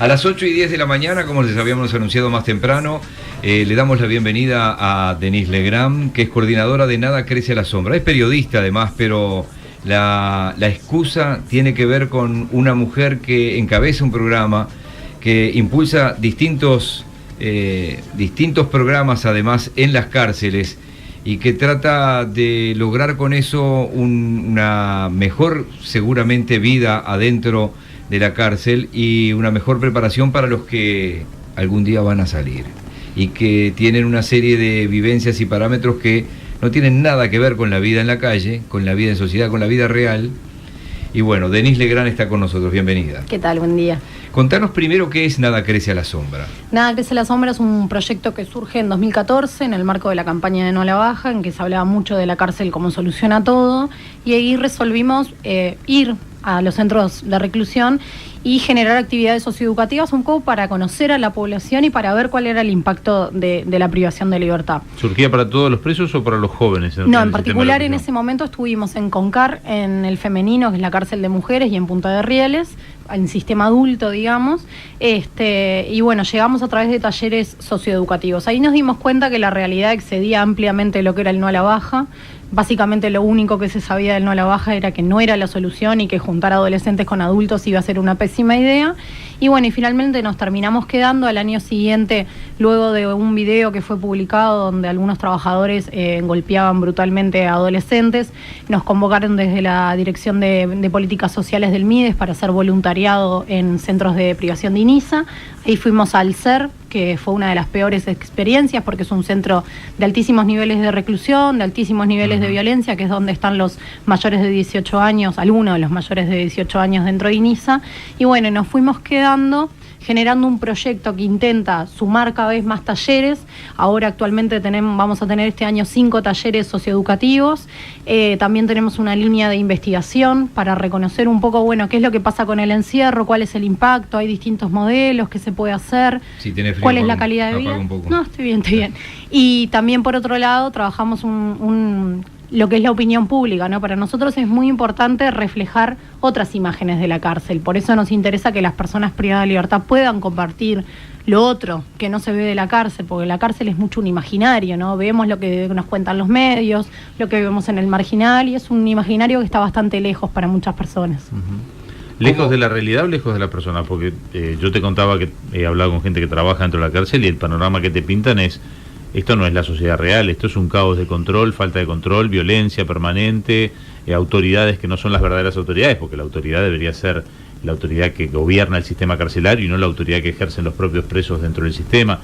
A las 8:10 de la mañana, como les habíamos anunciado más temprano, le damos la bienvenida a Denise Legrand, que es coordinadora de Nada Crece a la Sombra. Es periodista además, pero la excusa tiene que ver con una mujer que encabeza un programa, que impulsa distintos programas además en las cárceles y que trata de lograr con eso una mejor, seguramente, vida adentro de la cárcel y una mejor preparación para los que algún día van a salir y que tienen una serie de vivencias y parámetros que no tienen nada que ver con la vida en la calle, con la vida en sociedad, con la vida real. Y bueno, Denise Legrand está con nosotros, bienvenida. ¿Qué tal? Buen día. Contanos primero qué es Nada Crece a la Sombra. Nada Crece a la Sombra es un proyecto que surge en 2014 en el marco de la campaña de No a la Baja, en que se hablaba mucho de la cárcel como solución a todo, y ahí resolvimos ir a los centros de reclusión y generar actividades socioeducativas un poco para conocer a la población y para ver cuál era el impacto de la privación de libertad. ¿Surgía para todos los presos o para los jóvenes? No, en particular en ese momento estuvimos en Concar, en el femenino, que es la cárcel de mujeres, y en Punta de Rieles, en sistema adulto, digamos, y bueno, llegamos a través de talleres socioeducativos. Ahí nos dimos cuenta que la realidad excedía ampliamente lo que era el No a la Baja. Básicamente lo único que se sabía del No a la Baja era que no era la solución y que juntar adolescentes con adultos iba a ser una pésima idea. Y bueno, y finalmente nos terminamos quedando al año siguiente, luego de un video que fue publicado donde algunos trabajadores golpeaban brutalmente a adolescentes. Nos convocaron desde la Dirección de Políticas Sociales del MIDES para hacer voluntariado en centros de privación de INISA. Ahí fuimos al CER, que fue una de las peores experiencias porque es un centro de altísimos niveles de reclusión, de altísimos niveles de violencia, que es donde están los mayores de 18 años, algunos de los mayores de 18 años dentro de INISA. Y bueno, nos fuimos quedando, generando un proyecto que intenta sumar cada vez más talleres. Ahora actualmente vamos a tener este año 5 talleres socioeducativos. También tenemos una línea de investigación para reconocer un poco, bueno, qué es lo que pasa con el encierro, cuál es el impacto, hay distintos modelos, qué se puede hacer, si tiene frío, cuál es la calidad de vida. No, estoy bien. Y también por otro lado trabajamos lo que es la opinión pública, ¿no? Para nosotros es muy importante reflejar otras imágenes de la cárcel, por eso nos interesa que las personas privadas de libertad puedan compartir lo otro que no se ve de la cárcel, porque la cárcel es mucho un imaginario, ¿no? Vemos lo que nos cuentan los medios, lo que vemos en el marginal, y es un imaginario que está bastante lejos para muchas personas. ¿Lejos de la realidad o lejos de la persona? Porque yo te contaba que he hablado con gente que trabaja dentro de la cárcel y el panorama que te pintan es: esto no es la sociedad real, esto es un caos de control, falta de control, violencia permanente, autoridades que no son las verdaderas autoridades, porque la autoridad debería ser la autoridad que gobierna el sistema carcelario y no la autoridad que ejercen los propios presos dentro del sistema.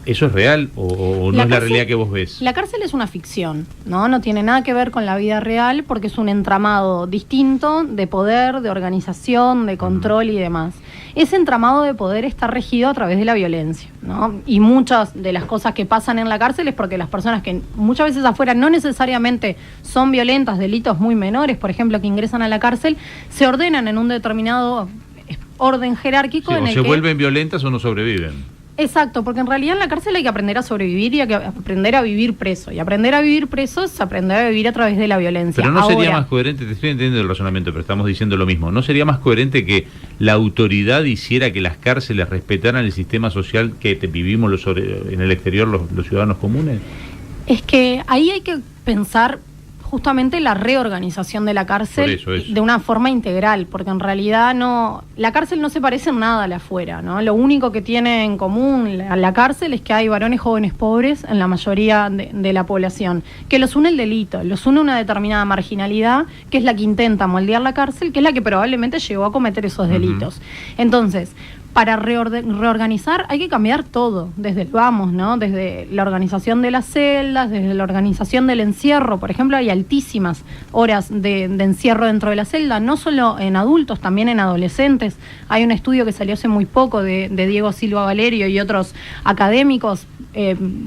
¿Eso es real o no es la realidad que vos ves? La cárcel es una ficción, ¿no? No tiene nada que ver con la vida real porque es un entramado distinto de poder, de organización, de control y demás. Ese entramado de poder está regido a través de la violencia, ¿no? Y muchas de las cosas que pasan en la cárcel es porque las personas que muchas veces afuera no necesariamente son violentas, delitos muy menores, por ejemplo, que ingresan a la cárcel, se ordenan en un determinado orden jerárquico. Sí, en o el se que vuelven violentas o no sobreviven. Exacto, porque en realidad en la cárcel hay que aprender a sobrevivir y hay que aprender a vivir preso. Y aprender a vivir preso es aprender a vivir a través de la violencia. Pero no sería más coherente, te estoy entendiendo el razonamiento, pero estamos diciendo lo mismo. ¿No sería más coherente que la autoridad hiciera que las cárceles respetaran el sistema social que vivimos en el exterior los ciudadanos comunes? Es que ahí hay que pensar justamente la reorganización de la cárcel de una forma integral, porque en realidad la cárcel no se parece en nada a la afuera, ¿no? Lo único que tiene en común la cárcel es que hay varones jóvenes pobres en la mayoría de la población, que los une el delito, los une una determinada marginalidad, que es la que intenta moldear la cárcel, que es la que probablemente llegó a cometer esos delitos. Entonces, para reorganizar hay que cambiar todo, desde el vamos, ¿no? Desde la organización de las celdas, desde la organización del encierro. Por ejemplo, hay altísimas horas de encierro dentro de la celda, no solo en adultos, también en adolescentes. Hay un estudio que salió hace muy poco de Diego Silva Valerio y otros académicos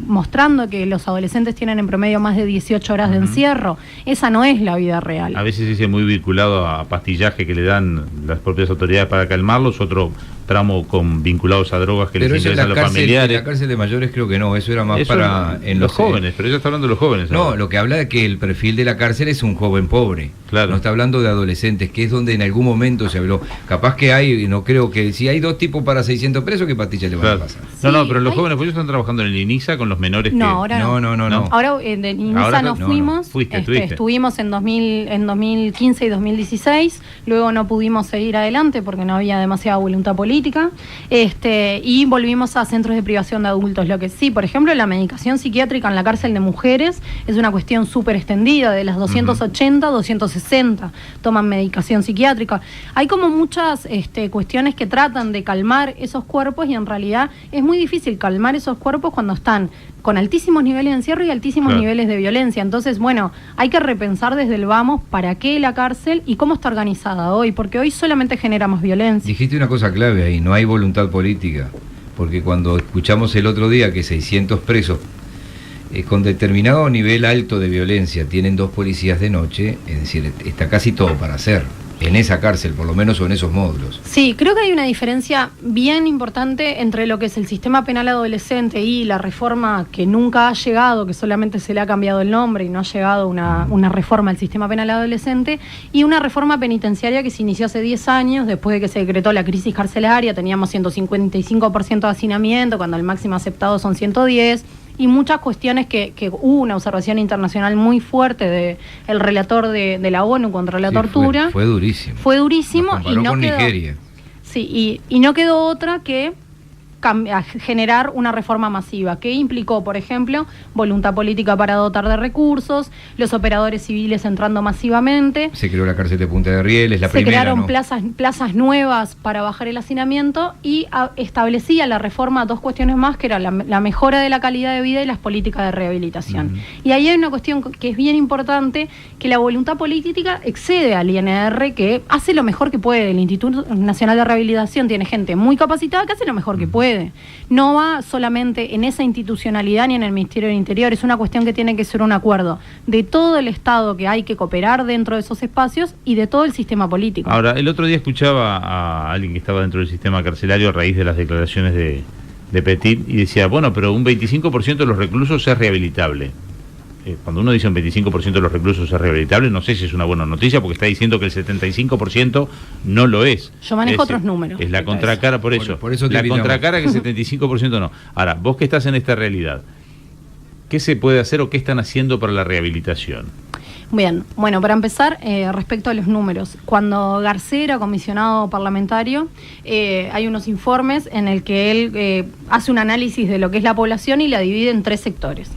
mostrando que los adolescentes tienen en promedio más de 18 horas de encierro. Esa no es la vida real. A veces dice muy vinculado a pastillaje que le dan las propias autoridades para calmarlos, otro tramo con vinculados a drogas que pero les interesan a los familiares. En la cárcel de mayores creo que no, eso era más eso para en los jóvenes, pero ella está hablando de los jóvenes. No, ahora. lo que habla de que el perfil de la cárcel es un joven pobre. Claro. No está hablando de adolescentes, que es donde en algún momento se habló. Capaz que hay, no creo que si hay 2 tipos para 600 presos, ¿qué pastillas le van a pasar? No, Sí, pero los hay... jóvenes, pues ellos están trabajando en el INISA con los menores No, que... ahora No. Ahora de INISA nos fuimos, Fuiste. estuvimos en 2015 y 2016, luego no pudimos seguir adelante porque no había demasiada voluntad política, y volvimos a centros de privación de adultos. Lo que sí, por ejemplo, la medicación psiquiátrica en la cárcel de mujeres es una cuestión súper extendida, de las 280 a 260 toman medicación psiquiátrica. Hay como muchas cuestiones que tratan de calmar esos cuerpos y en realidad es muy difícil calmar esos cuerpos cuando están con altísimos niveles de encierro y altísimos niveles de violencia. Entonces, bueno, hay que repensar desde el vamos para qué la cárcel y cómo está organizada hoy, porque hoy solamente genera más violencia. Dijiste una cosa clave ahí, no hay voluntad política, porque cuando escuchamos el otro día que 600 presos con determinado nivel alto de violencia tienen 2 policías de noche, es decir, está casi todo para hacer. En esa cárcel, por lo menos, o en esos módulos. Sí, creo que hay una diferencia bien importante entre lo que es el sistema penal adolescente y la reforma que nunca ha llegado, que solamente se le ha cambiado el nombre y no ha llegado una reforma al sistema penal adolescente, y una reforma penitenciaria que se inició hace 10 años, después de que se decretó la crisis carcelaria. Teníamos 155% de hacinamiento, cuando el máximo aceptado son 110%. Y muchas cuestiones que hubo una observación internacional muy fuerte del relator de la ONU contra la tortura. Fue durísimo. Fue durísimo. Nos comparó con Nigeria. Sí, y no quedó otra que generar una reforma masiva, que implicó, por ejemplo, voluntad política para dotar de recursos, los operadores civiles entrando masivamente. Se creó la cárcel de Punta de Rieles, la se primera, crearon ¿no? plazas nuevas para bajar el hacinamiento y establecía la reforma 2 cuestiones más, que era la mejora de la calidad de vida y las políticas de rehabilitación. Y ahí hay una cuestión que es bien importante, que la voluntad política excede al INR, que hace lo mejor que puede. El Instituto Nacional de Rehabilitación tiene gente muy capacitada que hace lo mejor que puede. No va solamente en esa institucionalidad ni en el Ministerio del Interior, es una cuestión que tiene que ser un acuerdo de todo el Estado, que hay que cooperar dentro de esos espacios, y de todo el sistema político. Ahora, el otro día escuchaba a alguien que estaba dentro del sistema carcelario a raíz de las declaraciones de Petit y decía, bueno, pero un 25% de los reclusos es rehabilitable. Cuando uno dice un 25% de los reclusos es rehabilitable, no sé si es una buena noticia, porque está diciendo que el 75% no lo es. Yo manejo otros números. Es la contracara, por eso la contracara que el 75% no. Ahora, vos que estás en esta realidad, ¿qué se puede hacer o qué están haciendo para la rehabilitación? Bien, bueno, para empezar, respecto a los números, cuando Garcés era comisionado parlamentario, hay unos informes en el que él hace un análisis de lo que es la población y la divide en 3 sectores.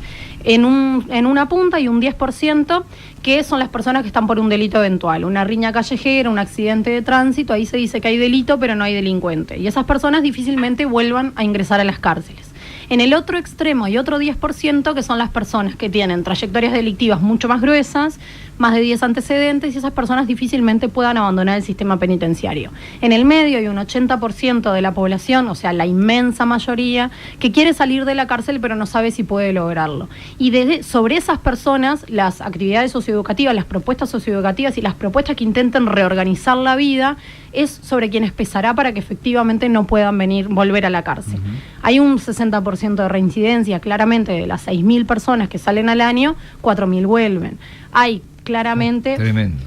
En una punta hay un 10% que son las personas que están por un delito eventual, una riña callejera, un accidente de tránsito. Ahí se dice que hay delito pero no hay delincuente, y esas personas difícilmente vuelvan a ingresar a las cárceles. En el otro extremo hay otro 10% que son las personas que tienen trayectorias delictivas mucho más gruesas, más de 10 antecedentes, y esas personas difícilmente puedan abandonar el sistema penitenciario. En el medio hay un 80% de la población, o sea, la inmensa mayoría, que quiere salir de la cárcel pero no sabe si puede lograrlo. Y sobre esas personas, las actividades socioeducativas, las propuestas socioeducativas y las propuestas que intenten reorganizar la vida, es sobre quienes pesará para que efectivamente no puedan volver a la cárcel. Hay un 60% de reincidencia, claramente de las 6.000 personas que salen al año, 4.000 vuelven. Hay claramente,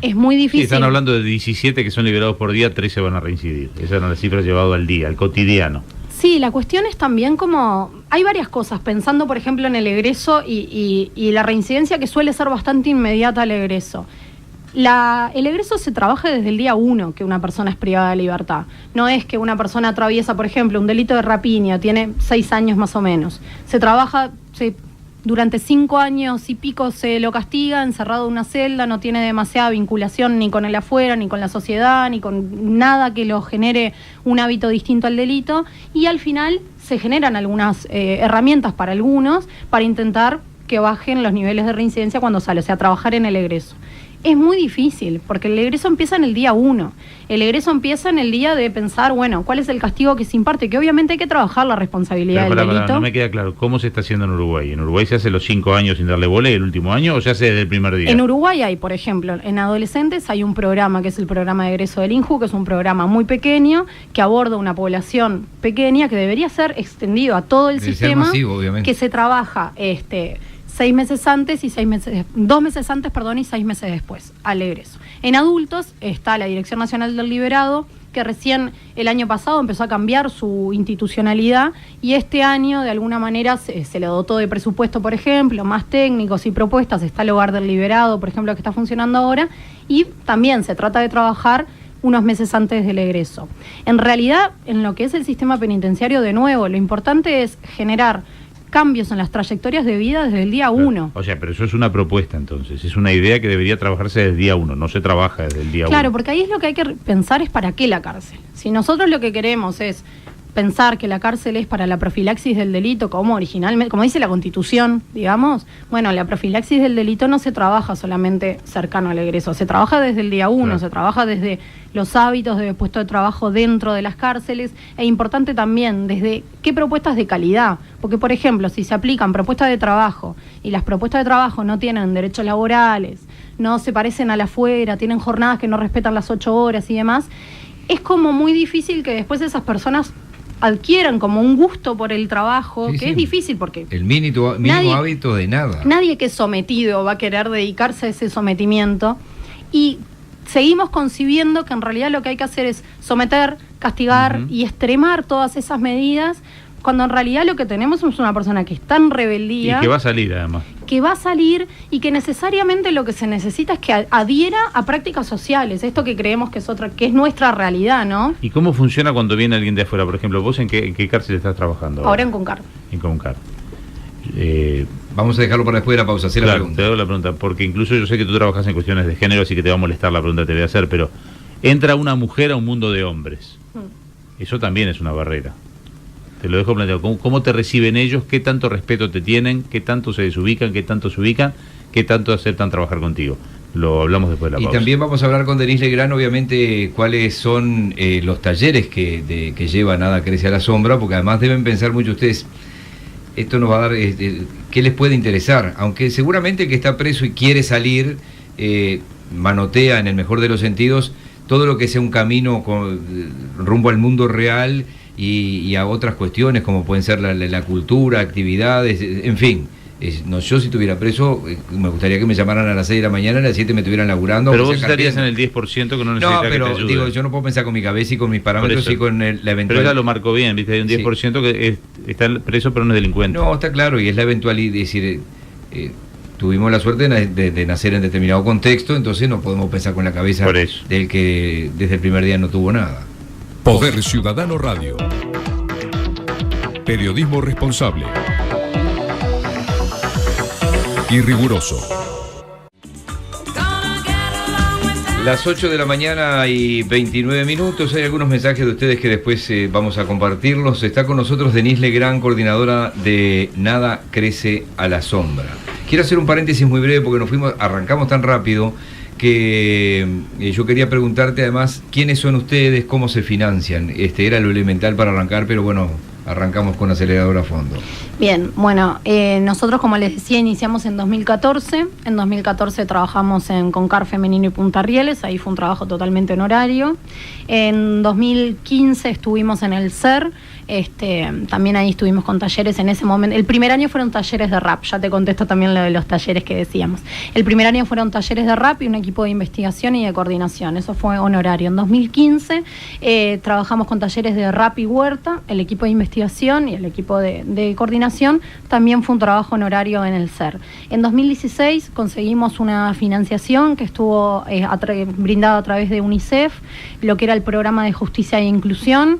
es muy difícil. Sí, están hablando de 17 que son liberados por día, 13 van a reincidir. Esa era la cifra llevada al día, al cotidiano. Sí, la cuestión es también como... Hay varias cosas, pensando por ejemplo en el egreso y la reincidencia, que suele ser bastante inmediata al egreso. El egreso se trabaja desde el día 1 que una persona es privada de libertad. No es que una persona atraviesa, por ejemplo, un delito de rapiña, tiene 6 años más o menos. Se trabaja... Durante 5 años y pico se lo castiga, encerrado en una celda, no tiene demasiada vinculación ni con el afuera, ni con la sociedad, ni con nada que lo genere un hábito distinto al delito, y al final se generan algunas herramientas para algunos para intentar que bajen los niveles de reincidencia cuando sale, o sea, trabajar en el egreso. Es muy difícil, porque el egreso empieza en el día 1. El egreso empieza en el día de pensar, bueno, ¿cuál es el castigo que se imparte? Que obviamente hay que trabajar la responsabilidad del delito. No me queda claro, ¿cómo se está haciendo en Uruguay? ¿En Uruguay se hace los 5 años sin darle bola y el último año, o se hace desde el primer día? En Uruguay hay, por ejemplo, en adolescentes hay un programa que es el programa de egreso del INJU, que es un programa muy pequeño, que aborda una población pequeña, que debería ser extendido a todo el sistema, masivo, obviamente. Que se trabaja 6 meses antes y 2 meses antes, y 6 meses después al egreso. En adultos está la Dirección Nacional del Liberado, que recién el año pasado empezó a cambiar su institucionalidad y este año de alguna manera se le dotó de presupuesto, por ejemplo, más técnicos y propuestas. Está el Hogar del Liberado, por ejemplo, que está funcionando ahora, y también se trata de trabajar unos meses antes del egreso. En realidad, en lo que es el sistema penitenciario, de nuevo, lo importante es generar cambios en las trayectorias de vida desde el día 1. O sea, pero eso es una propuesta entonces, es una idea que debería trabajarse desde el día 1, no se trabaja desde el día 1. Claro, porque ahí es lo que hay que pensar, es para qué la cárcel. Si nosotros lo que queremos es pensar que la cárcel es para la profilaxis del delito, como originalmente, como dice la Constitución, digamos, bueno, la profilaxis del delito no se trabaja solamente cercano al egreso, se trabaja desde el día 1, claro. Se trabaja desde los hábitos de puesto de trabajo dentro de las cárceles, e importante también desde qué propuestas de calidad, porque por ejemplo, si se aplican propuestas de trabajo y las propuestas de trabajo no tienen derechos laborales, no se parecen a la afuera, tienen jornadas que no respetan las 8 horas y demás, es como muy difícil que después esas personas adquieran como un gusto por el trabajo, sí, que sí. Es difícil porque el mínimo hábito de nada. Nadie que es sometido va a querer dedicarse a ese sometimiento, y seguimos concibiendo que en realidad lo que hay que hacer es someter, castigar y extremar todas esas medidas, cuando en realidad lo que tenemos es una persona que está en rebeldía. Y que va a salir además. Que va a salir y que necesariamente lo que se necesita es que adhiera a prácticas sociales, esto que creemos que es nuestra realidad, ¿no? ¿Y cómo funciona cuando viene alguien de afuera? Por ejemplo, ¿vos en qué cárcel estás trabajando? Ahora en Concar. En Concar. Vamos a dejarlo para después de la pausa, hacer la pregunta. Te hago la pregunta, porque incluso yo sé que tú trabajas en cuestiones de género, así que te va a molestar la pregunta que te voy a hacer, pero entra una mujer a un mundo de hombres. Eso también es una barrera. Te lo dejo planteado. ¿Cómo te reciben ellos? ¿Qué tanto respeto te tienen? ¿Qué tanto se desubican? ¿Qué tanto se ubican? ¿Qué tanto aceptan trabajar contigo? Lo hablamos después de la pausa. Y también vamos a hablar con Denise Legrand, obviamente, cuáles son los talleres que lleva Nada Crece a la Sombra, porque además deben pensar mucho ustedes, esto nos va a dar, ¿qué les puede interesar? Aunque seguramente el que está preso y quiere salir, manotea en el mejor de los sentidos todo lo que sea un camino rumbo al mundo real, y a otras cuestiones como pueden ser la cultura, actividades, en fin. Yo si estuviera preso, me gustaría que me llamaran a las 6 de la mañana, a las 7 me estuvieran laburando. Pero vos estarías en el 10% que no necesita que te ayude. No, pero yo no puedo pensar con mi cabeza y con mis parámetros y con la eventualidad. Pero ella lo marcó bien, ¿viste? Hay un 10% que está preso pero no es delincuente. No, está claro, y es la eventualidad, es decir, tuvimos la suerte de nacer en determinado contexto, entonces no podemos pensar con la cabeza del que desde el primer día no tuvo nada. Poder Ciudadano Radio. Periodismo responsable y riguroso. Las 8 de la mañana y 29 minutos. Hay algunos mensajes de ustedes que después vamos a compartirlos. Está con nosotros Denise Legrand, coordinadora de Nada Crece a la Sombra. Quiero hacer un paréntesis muy breve porque arrancamos tan rápido que yo quería preguntarte además quiénes son ustedes, cómo se financian. Era lo elemental para arrancar, pero bueno, arrancamos con acelerador a fondo. Bien, bueno, nosotros, como les decía, iniciamos en 2014. En 2014 trabajamos en Concar Femenino y Punta Rieles, ahí fue un trabajo totalmente honorario. En 2015 estuvimos en el SER, también ahí estuvimos con talleres en ese momento. El primer año fueron talleres de rap, ya te contesto también lo de los talleres que decíamos. El primer año fueron talleres de rap y un equipo de investigación y de coordinación, eso fue honorario. En 2015 trabajamos con talleres de rap y huerta, el equipo de investigación y el equipo de coordinación también fue un trabajo honorario en el SER. En 2016 conseguimos una financiación que estuvo brindada a través de UNICEF, lo que era el programa de justicia e inclusión,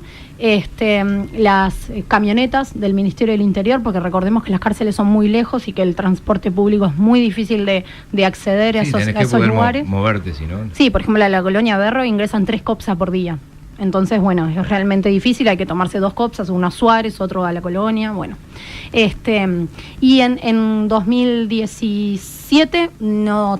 las camionetas del Ministerio del Interior, porque recordemos que las cárceles son muy lejos y que el transporte público es muy difícil de acceder a esos lugares. Moverte, si no. Sí, por ejemplo, a la colonia Berro ingresan 3 COPSA por día. Entonces, bueno, es realmente difícil, hay que tomarse 2 copsas, uno a Suárez, otro a la Colonia, bueno. Y en 2017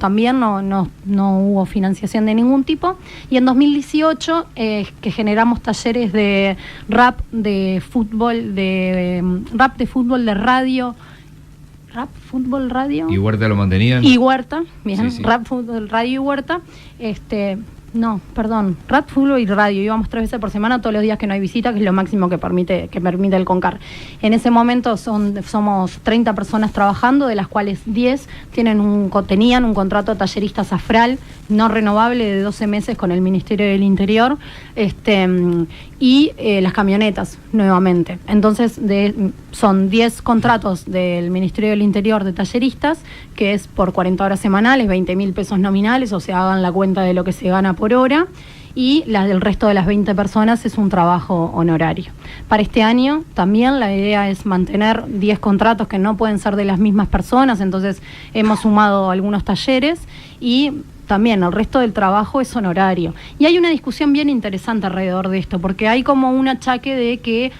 también no hubo financiación de ningún tipo. Y en 2018 que generamos talleres de rap, de fútbol, de radio. Rap, fútbol, radio. ¿Y Huerta lo mantenían? Y Huerta, bien, Sí. rap, fútbol, radio y Huerta. Rap, fútbol y radio. Íbamos 3 veces por semana, todos los días que no hay visita, que es lo máximo que permite el CONCAR. En ese momento somos 30 personas trabajando, de las cuales 10 tenían un contrato de tallerista SAFRAL no renovable de 12 meses con el Ministerio del Interior, y las camionetas nuevamente. Entonces son 10 contratos del Ministerio del Interior de talleristas, que es por 40 horas semanales, 20.000 pesos nominales, o sea, hagan la cuenta de lo que se gana por hora, y el resto de las 20 personas es un trabajo honorario. Para este año también la idea es mantener 10 contratos que no pueden ser de las mismas personas, entonces hemos sumado algunos talleres y también el resto del trabajo es honorario. Y hay una discusión bien interesante alrededor de esto, porque hay como un achaque de que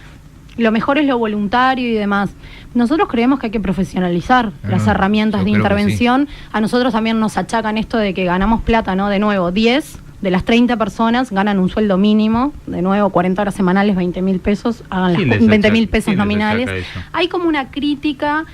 lo mejor es lo voluntario y demás. Nosotros creemos que hay que profesionalizar las herramientas de intervención. Sí. A nosotros también nos achacan esto de que ganamos plata, ¿no? De nuevo, 10 de las 30 personas ganan un sueldo mínimo, de nuevo 40 horas semanales, 20.000 pesos, hagan las 20.000 pesos nominales. Hay como una crítica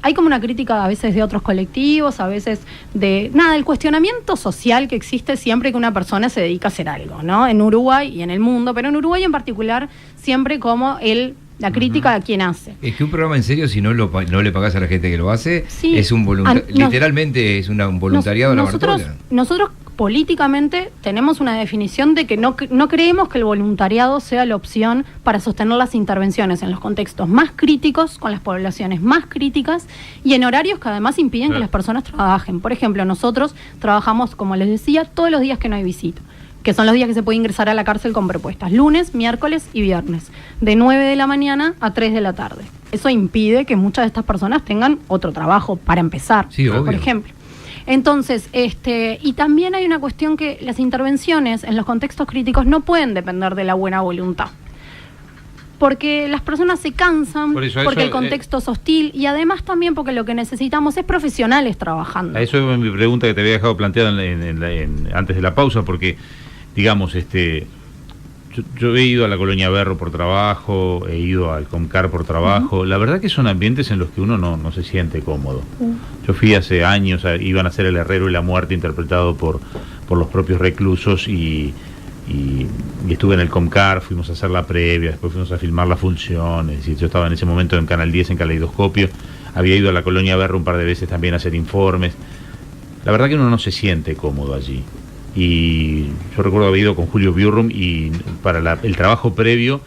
a veces de otros colectivos, a veces del cuestionamiento social que existe siempre que una persona se dedica a hacer algo, ¿no? En Uruguay y en el mundo, pero en Uruguay en particular, siempre como la crítica a quien hace. Es que un programa en serio, si no le pagás a la gente que lo hace, sí, es literalmente es un voluntariado. Nosotros políticamente tenemos una definición de que no creemos que el voluntariado sea la opción para sostener las intervenciones en los contextos más críticos, con las poblaciones más críticas y en horarios que además impiden que las personas trabajen. Por ejemplo, nosotros trabajamos, como les decía, todos los días que no hay visita, que son los días que se puede ingresar a la cárcel con propuestas, lunes, miércoles y viernes, de 9 de la mañana a 3 de la tarde. Eso impide que muchas de estas personas tengan otro trabajo para empezar, sí, por ejemplo. Entonces, y también hay una cuestión que las intervenciones en los contextos críticos no pueden depender de la buena voluntad. Porque las personas se cansan, porque el contexto es hostil y además también porque lo que necesitamos es profesionales trabajando. Eso es mi pregunta que te había dejado planteada antes de la pausa, porque, digamos, yo he ido a la Colonia Berro por trabajo, he ido al CONCAR por trabajo. La verdad que son ambientes en los que uno no se siente cómodo. Yo fui hace años, iban a hacer El Herrero y la Muerte interpretado por los propios reclusos y estuve en el CONCAR, fuimos a hacer la previa, después fuimos a filmar la función. Es decir, yo estaba en ese momento en Canal 10 en Caleidoscopio, había ido a la Colonia Berro un par de veces también a hacer informes. La verdad que uno no se siente cómodo allí. Y yo recuerdo haber ido con Julio Biurrum y para el trabajo previo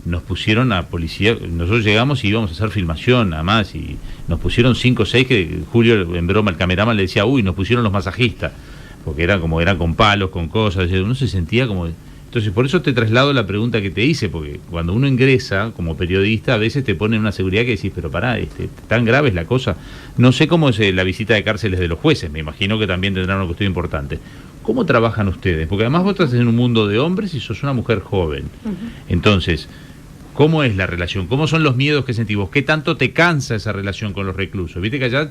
nos pusieron a policía. Nosotros llegamos y íbamos a hacer filmación nada más y nos pusieron 5 o 6 que Julio en broma, el cameraman le decía, nos pusieron los masajistas, porque eran con palos, con cosas, uno se sentía como... Entonces por eso te traslado la pregunta que te hice, porque cuando uno ingresa como periodista a veces te ponen una seguridad que decís, pero pará, tan grave es la cosa. No sé cómo es la visita de cárceles de los jueces, me imagino que también tendrán una cuestión importante. ¿Cómo trabajan ustedes? Porque además vos estás en un mundo de hombres y sos una mujer joven. Entonces, ¿cómo es la relación? ¿Cómo son los miedos que sentís vos? ¿Qué tanto te cansa esa relación con los reclusos? Viste que allá,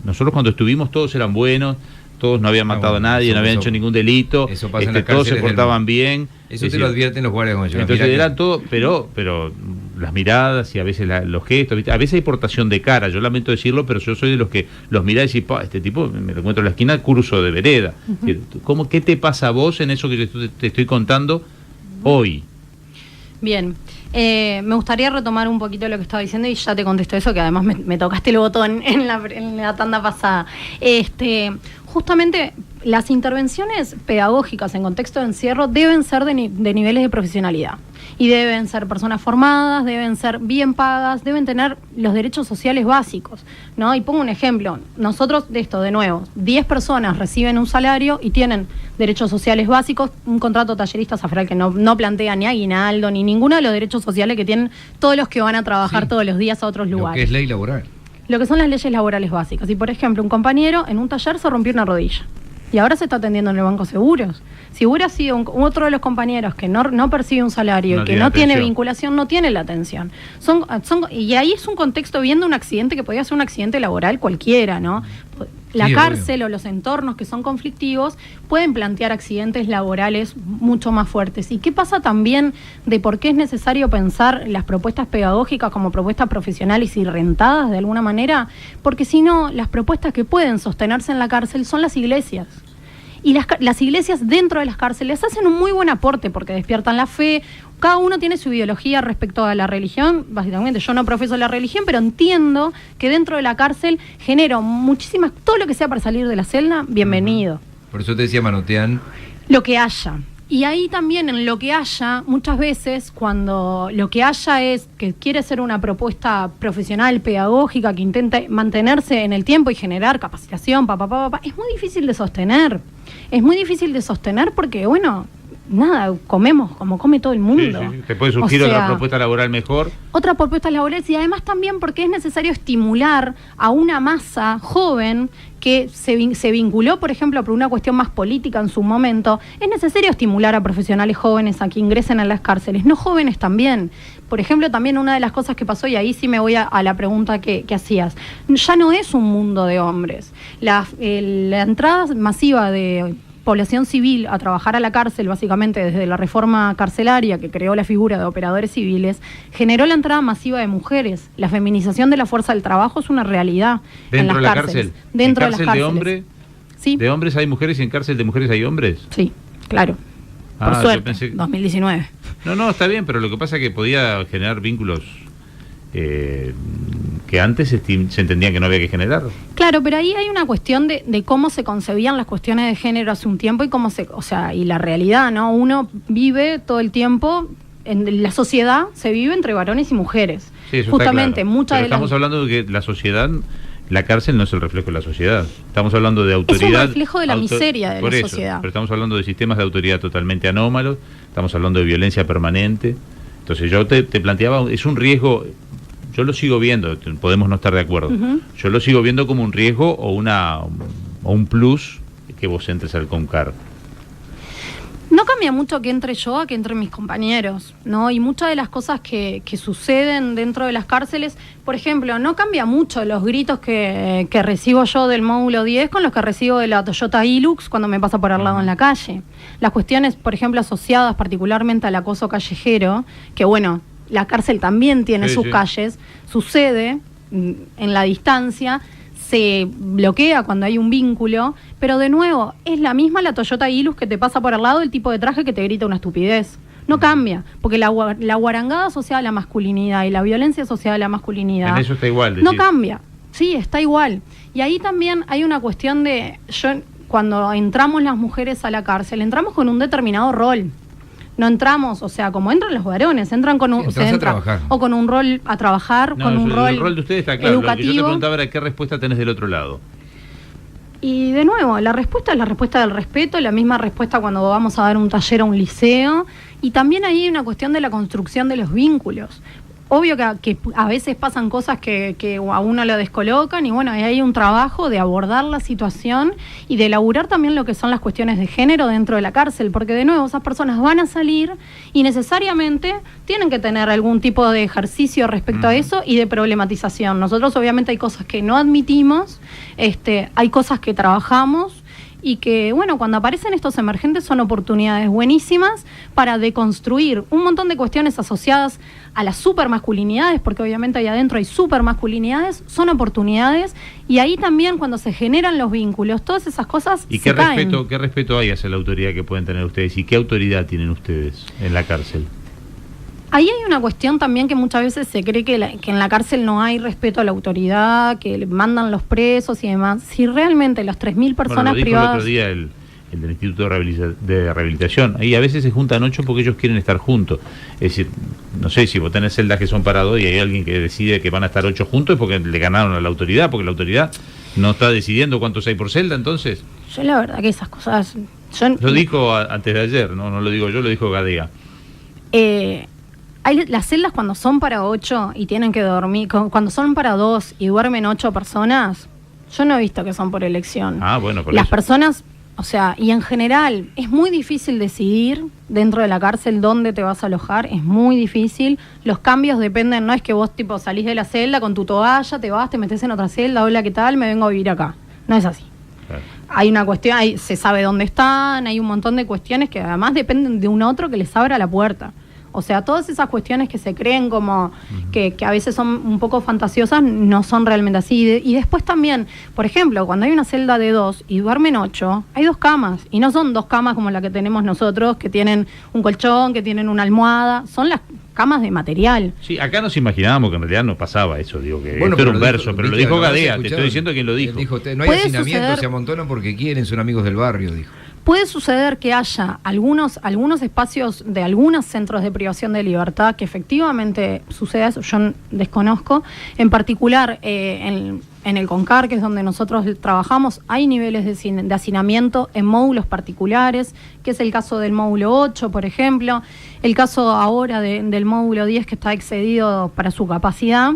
nosotros cuando estuvimos todos eran buenos, todos no habían matado a nadie, no habían hecho ningún delito, eso pasa en las todos se portaban bien. Eso te lo advierten los guardias con ellos. Entonces era todo, pero las miradas y a veces los gestos, ¿viste? A veces hay portación de cara, yo lamento decirlo, pero yo soy de los que los mirá y decís, este tipo, me lo encuentro en la esquina, curso de vereda. ¿Qué te pasa a vos en eso que te estoy contando hoy? Bien, me gustaría retomar un poquito lo que estaba diciendo y ya te contesto eso, que además me tocaste el botón en la tanda pasada. Justamente las intervenciones pedagógicas en contexto de encierro deben ser de niveles de profesionalidad y deben ser personas formadas, deben ser bien pagas, deben tener los derechos sociales básicos, ¿no? Y pongo un ejemplo, nosotros de nuevo, 10 personas reciben un salario y tienen derechos sociales básicos, un contrato tallerista SAFRAL que no plantea ni aguinaldo ni ninguno de los derechos sociales que tienen todos los que van a trabajar todos los días a otros lugares. Lo que es ley laboral. Lo que son las leyes laborales básicas. Y por ejemplo, un compañero en un taller se rompió una rodilla y ahora se está atendiendo en el Banco Seguros. Si hubiera sido otro de los compañeros que no percibe un salario y que no tiene vinculación, no tiene la atención. Y ahí es un contexto viendo un accidente que podría ser un accidente laboral cualquiera, ¿no? La cárcel o los entornos que son conflictivos pueden plantear accidentes laborales mucho más fuertes. ¿Y qué pasa también de por qué es necesario pensar las propuestas pedagógicas como propuestas profesionales y rentadas de alguna manera? Porque si no, las propuestas que pueden sostenerse en la cárcel son las iglesias. Y las iglesias dentro de las cárceles hacen un muy buen aporte porque despiertan la fe. Cada uno tiene su ideología respecto a la religión. Básicamente yo no profeso la religión, pero entiendo que dentro de la cárcel genero todo lo que sea para salir de la celda, bienvenido. Por eso te decía, manotean lo que haya. Y ahí también en lo que haya, muchas veces cuando lo que haya es que quiere ser una propuesta profesional, pedagógica, que intente mantenerse en el tiempo y generar capacitación, es muy difícil de sostener. Es muy difícil de sostener porque, bueno, nada, comemos como come todo el mundo. Sí. Te puede surgir otra propuesta laboral mejor. Otra propuesta laboral, y además también porque es necesario estimular a una masa joven que se vinculó, por ejemplo, por una cuestión más política en su momento. Es necesario estimular a profesionales jóvenes a que ingresen a las cárceles, no jóvenes también. Por ejemplo, también una de las cosas que pasó, y ahí sí me voy a la pregunta que hacías, ya no es un mundo de hombres. La entrada masiva de población civil a trabajar a la cárcel, básicamente desde la reforma carcelaria que creó la figura de operadores civiles, generó la entrada masiva de mujeres. La feminización de la fuerza del trabajo es una realidad en las cárceles. Dentro de las cárceles. ¿De hombres? Sí. ¿De hombres hay mujeres y en cárcel de mujeres hay hombres? Sí, claro. Por suerte, 2019. No, está bien, pero lo que pasa es que podía generar vínculos que antes se entendía que no había que generar. Claro, pero ahí hay una cuestión de cómo se concebían las cuestiones de género hace un tiempo y cómo y la realidad, ¿no? Uno vive todo el tiempo, en la sociedad se vive entre varones y mujeres. Sí, eso justamente, está claro. Pero estamos hablando de que la sociedad, la cárcel no es el reflejo de la sociedad. Estamos hablando de autoridad. Es un reflejo de la miseria de la sociedad. Pero estamos hablando de sistemas de autoridad totalmente anómalos, estamos hablando de violencia permanente. Entonces yo te planteaba, es un riesgo. Yo lo sigo viendo, podemos no estar de acuerdo. Yo lo sigo viendo como un riesgo o un plus que vos entres al CONCAR. No cambia mucho que entre yo a que entre mis compañeros, ¿no? Y muchas de las cosas que suceden dentro de las cárceles, por ejemplo, no cambia mucho los gritos que recibo yo del módulo 10 con los que recibo de la Toyota Hilux cuando me pasa por al lado en la calle. Las cuestiones, por ejemplo, asociadas particularmente al acoso callejero, que bueno, la cárcel también tiene sus calles, sucede en la distancia, se bloquea cuando hay un vínculo, pero de nuevo, es la misma la Toyota Hilux que te pasa por al lado, el tipo de traje que te grita una estupidez. No cambia, porque la guarangada asociada a la masculinidad y la violencia asociada a la masculinidad en eso está igual, no cambia, sí, está igual. Y ahí también hay una cuestión cuando entramos las mujeres a la cárcel, entramos con un determinado rol. No entramos, como entran los varones, entran con un o con un rol a trabajar, con un rol. El rol de ustedes está claro. Educativo. Lo que yo te preguntaba era qué respuesta tenés del otro lado. Y de nuevo, la respuesta es la respuesta del respeto, la misma respuesta cuando vamos a dar un taller a un liceo, y también ahí hay una cuestión de la construcción de los vínculos. Obvio que a veces pasan cosas que a uno lo descolocan y bueno, ahí hay un trabajo de abordar la situación y de elaborar también lo que son las cuestiones de género dentro de la cárcel, porque de nuevo esas personas van a salir y necesariamente tienen que tener algún tipo de ejercicio respecto a eso y de problematización. Nosotros obviamente hay cosas que no admitimos, hay cosas que trabajamos y que, bueno, cuando aparecen estos emergentes son oportunidades buenísimas para deconstruir un montón de cuestiones asociadas a las supermasculinidades, porque obviamente ahí adentro hay supermasculinidades, son oportunidades, y ahí también cuando se generan los vínculos, todas esas cosas ¿Y se caen. qué respeto hay hacia la autoridad que pueden tener ustedes? ¿Y qué autoridad tienen ustedes en la cárcel? Ahí hay una cuestión también que muchas veces se cree que en la cárcel no hay respeto a la autoridad, que le mandan los presos y demás. Si realmente las 3.000 personas lo dijo privadas... el otro día el del Instituto de Rehabilitación. Ahí a veces se juntan 8 porque ellos quieren estar juntos. Es decir, no sé, si vos tenés celdas que son para 2 y hay alguien que decide que van a estar 8 juntos es porque le ganaron a la autoridad, porque la autoridad no está decidiendo cuántos hay por celda, entonces... Yo la verdad que esas cosas... Lo dijo antes de ayer, no lo digo yo, lo dijo Gadea. Hay las celdas cuando son para 8 y tienen que dormir, cuando son para 2 y duermen 8 personas, yo no he visto que son por elección. Ah, bueno, por las eso. personas O sea, y en general es muy difícil decidir dentro de la cárcel dónde te vas a alojar, es muy difícil. Los cambios dependen, no es que vos tipo salís de la celda con tu toalla, te vas, te metés en otra celda, hola, ¿qué tal? Me vengo a vivir acá. No es así. Claro. Hay una cuestión, se sabe dónde están, hay un montón de cuestiones que además dependen de un otro que les abra la puerta. O sea, todas esas cuestiones que se creen como que a veces son un poco fantasiosas, no son realmente así. Y después también, por ejemplo, cuando hay una celda de 2 y duermen 8, hay 2 camas. Y no son 2 camas como la que tenemos nosotros, que tienen un colchón, que tienen una almohada. Son las camas de material. Sí, acá nos imaginábamos que en realidad no pasaba eso, digo, que bueno, esto era un verso, pero lo dijo Gadea, te estoy diciendo quién lo dijo. Dijo, no hay hacinamiento, se amontonan porque quieren, son amigos del barrio, dijo. Puede suceder que haya algunos espacios de algunos centros de privación de libertad que efectivamente suceda eso, yo desconozco. En particular, en el CONCAR, que es donde nosotros trabajamos, hay niveles de hacinamiento en módulos particulares, que es el caso del módulo 8, por ejemplo, el caso ahora del módulo 10 que está excedido para su capacidad.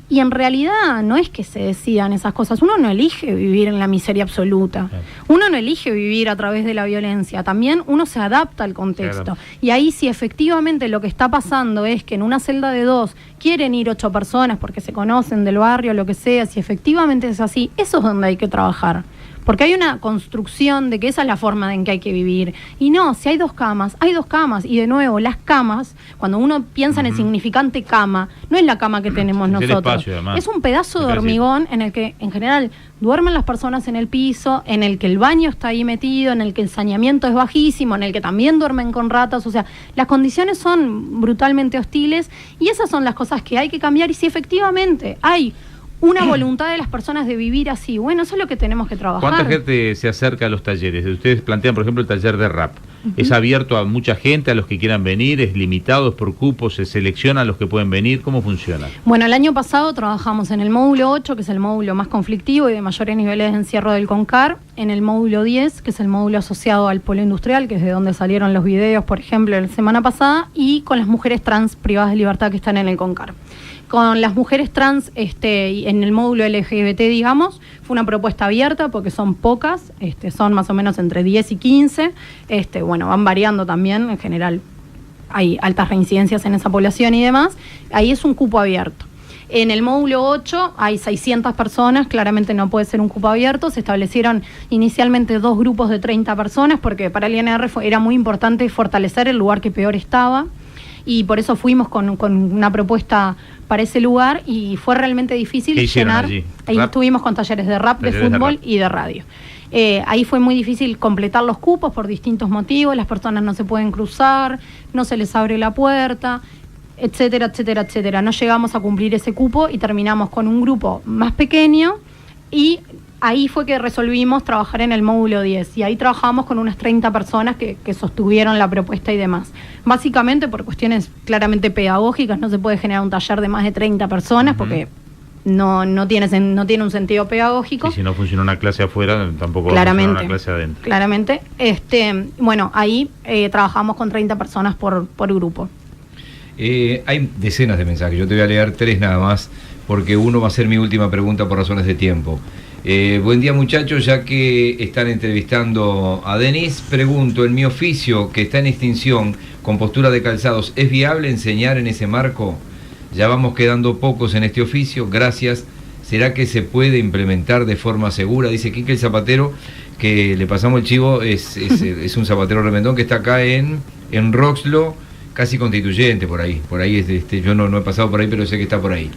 Y en realidad no es que se decidan esas cosas. Uno no elige vivir en la miseria absoluta. Uno no elige vivir a través de la violencia. También uno se adapta al contexto. Claro. Y ahí si efectivamente lo que está pasando es que en una celda de 2 quieren ir 8 personas porque se conocen del barrio, lo que sea, si efectivamente es así, eso es donde hay que trabajar. Porque hay una construcción de que esa es la forma en que hay que vivir. Y no, si hay 2 camas, hay 2 camas. Y de nuevo, las camas, cuando uno piensa en el significante cama, no es la cama que tenemos nosotros. Espacio, es un pedazo de hormigón en el que, en general, duermen las personas en el piso, en el que el baño está ahí metido, en el que el saneamiento es bajísimo, en el que también duermen con ratas. O sea, las condiciones son brutalmente hostiles y esas son las cosas que hay que cambiar. Y si efectivamente hay una voluntad de las personas de vivir así, bueno, eso es lo que tenemos que trabajar. ¿Cuánta gente se acerca a los talleres? Ustedes plantean, por ejemplo, el taller de rap. ¿Es abierto a mucha gente, a los que quieran venir? ¿Es limitado, es por cupos? ¿Se selecciona a los que pueden venir? ¿Cómo funciona? Bueno, el año pasado trabajamos en el módulo 8, que es el módulo más conflictivo y de mayores niveles de encierro del CONCAR, en el módulo 10, que es el módulo asociado al polo industrial, que es de donde salieron los videos, por ejemplo, la semana pasada, y con las mujeres trans privadas de libertad que están en el CONCAR. Con las mujeres trans en el módulo LGBT, digamos, fue una propuesta abierta porque son pocas, son más o menos entre 10 y 15, bueno, van variando también, en general hay altas reincidencias en esa población y demás, ahí es un cupo abierto. En el módulo 8 hay 600 personas, claramente no puede ser un cupo abierto, se establecieron inicialmente 2 grupos de 30 personas porque para el INR era muy importante fortalecer el lugar que peor estaba. Y por eso fuimos con una propuesta para ese lugar y fue realmente difícil llenar. Allí estuvimos con talleres de rap, de fútbol y de radio. Ahí fue muy difícil completar los cupos por distintos motivos, las personas no se pueden cruzar, no se les abre la puerta, etcétera, etcétera, etcétera. No llegamos a cumplir ese cupo y terminamos con un grupo más pequeño y ahí fue que resolvimos trabajar en el módulo 10 y ahí trabajamos con unas 30 personas que sostuvieron la propuesta y demás. Básicamente por cuestiones claramente pedagógicas no se puede generar un taller de más de 30 personas porque no tiene un sentido pedagógico. Y si no funciona una clase afuera, tampoco va a funcionar una clase adentro. Claramente. Bueno, ahí trabajamos con 30 personas por grupo. Hay decenas de mensajes, yo te voy a leer 3 nada más, porque uno va a ser mi última pregunta por razones de tiempo. Buen día muchachos, ya que están entrevistando a Denis, pregunto, en mi oficio que está en extinción, compostura de calzados, ¿es viable enseñar en ese marco? Ya vamos quedando pocos en este oficio, gracias. ¿Será que se puede implementar de forma segura? Dice Quique el zapatero, que le pasamos el chivo, es un zapatero remendón que está acá en Roxlo, casi Constituyente, por ahí yo no he pasado por ahí, pero sé que está por ahí.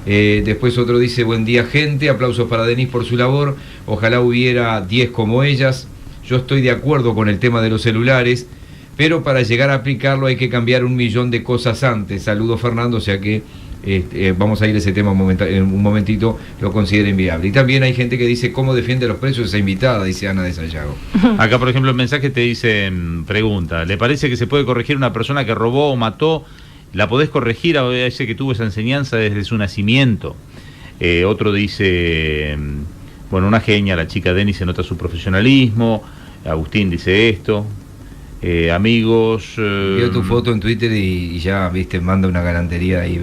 Después otro dice, buen día gente, aplausos para Denis por su labor, ojalá hubiera 10 como ellas. Yo estoy de acuerdo con el tema de los celulares, pero para llegar a aplicarlo hay que cambiar 1.000.000 de cosas antes. Saludos Fernando, o sea que vamos a ir a ese tema en un momentito, lo considera inviable. Y también hay gente que dice, ¿cómo defiende los precios esa invitada? Dice Ana de Sayago. Acá por ejemplo el mensaje te dice, pregunta, ¿le parece que se puede corregir una persona que robó o mató? ¿La podés corregir a ese que tuvo esa enseñanza desde su nacimiento? Otro dice, bueno, una genia, la chica Denis, se nota su profesionalismo. Agustín dice esto. amigos. Vio tu foto en Twitter y ya, viste, manda una galantería ahí.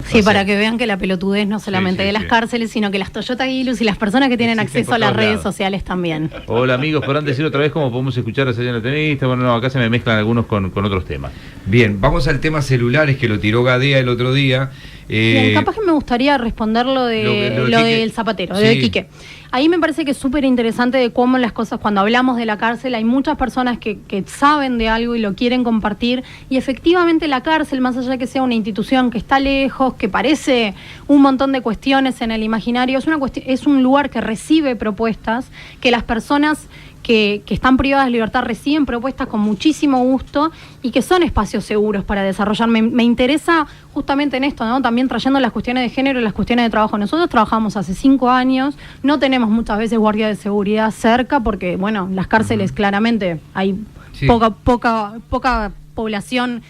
Sí, para que vean que la pelotudez no solamente de las cárceles, sino que las Toyota Hilux y las personas que tienen acceso a las redes sociales también. Hola amigos, podrán decir otra vez cómo podemos escuchar a Sayana Tenista. Bueno, no, acá se me mezclan algunos con otros temas. Bien, vamos al tema celulares que lo tiró Gadea el otro día. Bien, capaz que me gustaría responder lo del zapatero, sí. de Quique. Ahí me parece que es súper interesante de cómo las cosas, cuando hablamos de la cárcel, hay muchas personas que saben de algo y lo quieren compartir, y efectivamente la cárcel, más allá de que sea una institución que está lejos, que parece un montón de cuestiones en el imaginario, es un lugar que recibe propuestas, que las personas que están privadas de libertad reciben propuestas con muchísimo gusto y que son espacios seguros para desarrollar. Me interesa justamente en esto, ¿no? También trayendo las cuestiones de género y las cuestiones de trabajo. Nosotros trabajamos hace 5 años, no tenemos muchas veces guardia de seguridad cerca porque, bueno, las cárceles claramente hay poca población